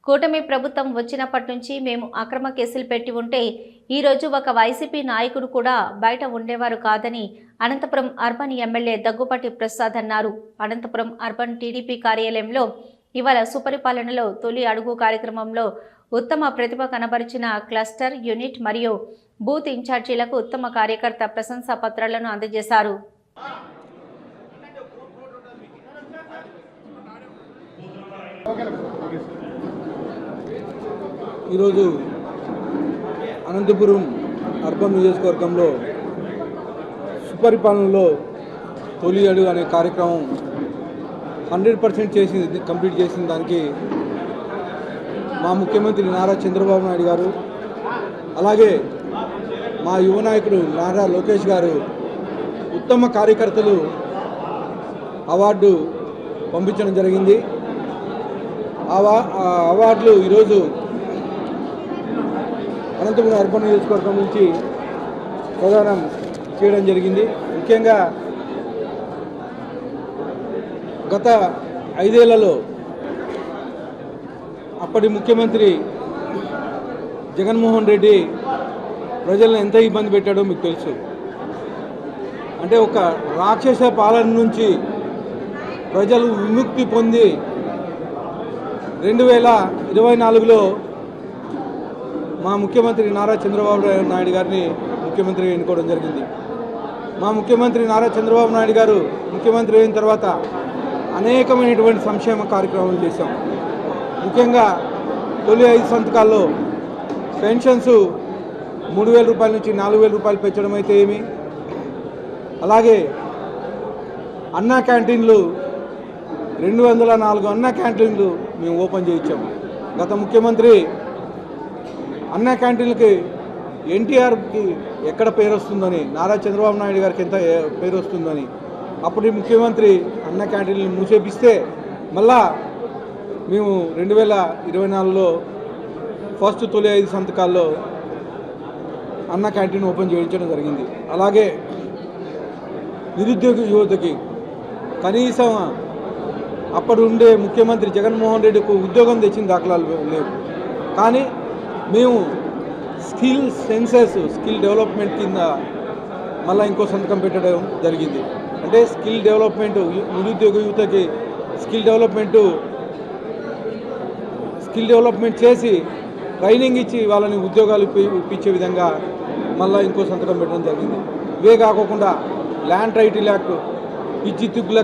కూటమి ప్రభుత్వం వచ్చినప్పటి నుంచి మేము అక్రమ కేసులు పెట్టి ఉంటే ఈరోజు ఒక వైసీపీ నాయకుడు కూడా బయట ఉండేవారు కాదని అనంతపురం అర్బన్ ఎమ్మెల్యే దగ్గుపాటి ప్రసాద్ అన్నారు. అనంతపురం అర్బన్ టీడీపీ కార్యాలయంలో ఇవాళ సుపరిపాలనలో తొలి అడుగు కార్యక్రమంలో ఉత్తమ ప్రతిభ కనబరిచిన క్లస్టర్ యూనిట్ మరియు బూత్ ఇన్ఛార్జీలకు ఉత్తమ కార్యకర్త ప్రశంసా పత్రాలను అందజేశారు. ఈరోజు అనంతపురం అర్బన్ నియోజకవర్గంలో సుపరిపాలనలో తొలి అడుగు అనే కార్యక్రమం 100% కంప్లీట్ చేసిన దానికి మా ముఖ్యమంత్రి నారా చంద్రబాబు నాయుడు గారు, అలాగే మా యువ నాయకుడు నారా లోకేష్ గారు ఉత్తమ కార్యకర్తలు అవార్డు పంపించడం జరిగింది. ఆ అవార్డులు ఈరోజు అనంతపురం అర్బన్ నియోజకవర్గం నుంచి ప్రదానం చేయడం జరిగింది. ముఖ్యంగా గత 5 ఏళ్లలో అప్పటి ముఖ్యమంత్రి జగన్మోహన్ రెడ్డి ప్రజలను ఎంత ఇబ్బంది పెట్టాడో మీకు తెలుసు. అంటే ఒక రాక్షస పాలన నుంచి ప్రజలు విముక్తి పొంది 2024లో మా ముఖ్యమంత్రి నారా చంద్రబాబు నాయుడు గారిని ముఖ్యమంత్రిగా ఎన్నుకోవడం జరిగింది. మా ముఖ్యమంత్రి నారా చంద్రబాబు నాయుడు గారు ముఖ్యమంత్రి అయిన తర్వాత అనేకమైనటువంటి సంక్షేమ కార్యక్రమాలు చేశాం. ముఖ్యంగా తొలి 5 సంతకాల్లో పెన్షన్స్ 3,000 రూపాయల నుంచి 4,000 రూపాయలు పెంచడం అయితే ఏమి, అలాగే అన్నా క్యాంటీన్లు 204 అన్నా క్యాంటీన్లు మేము ఓపెన్ చేయించాము. గత ముఖ్యమంత్రి అన్నా క్యాంటీన్లకి ఎన్టీఆర్కి ఎక్కడ పేరు వస్తుందని, నారా చంద్రబాబు నాయుడు గారికి ఎంత పేరు వస్తుందని అప్పటి ముఖ్యమంత్రి అన్నా క్యాంటీన్లు మూసేపిస్తే మళ్ళా మేము 2024లో ఫస్ట్ తొలి 5 సంతకాల్లో అన్నా క్యాంటీన్ ఓపెన్ చేయించడం జరిగింది. అలాగే నిరుద్యోగ యువతకి కనీసం అప్పుడు ఉండే ముఖ్యమంత్రి జగన్మోహన్ రెడ్డికి ఉద్యోగం తెచ్చిన దాఖలాలు లేవు. కానీ మేము స్కిల్ డెవలప్మెంట్ కింద మళ్ళీ ఇంకో సంతకం పెట్టడం జరిగింది. అంటే స్కిల్ డెవలప్మెంట్, నిరుద్యోగ యువతకి స్కిల్ డెవలప్మెంట్ చేసి ట్రైనింగ్ ఇచ్చి వాళ్ళని ఉద్యోగాలు ఇప్పించే విధంగా మళ్ళీ ఇంకో సంతకం పెట్టడం జరిగింది. ఇవే కాకుండా ల్యాండ్ టైటిల్ యాక్ట్, పిచ్చి తుగ్గుల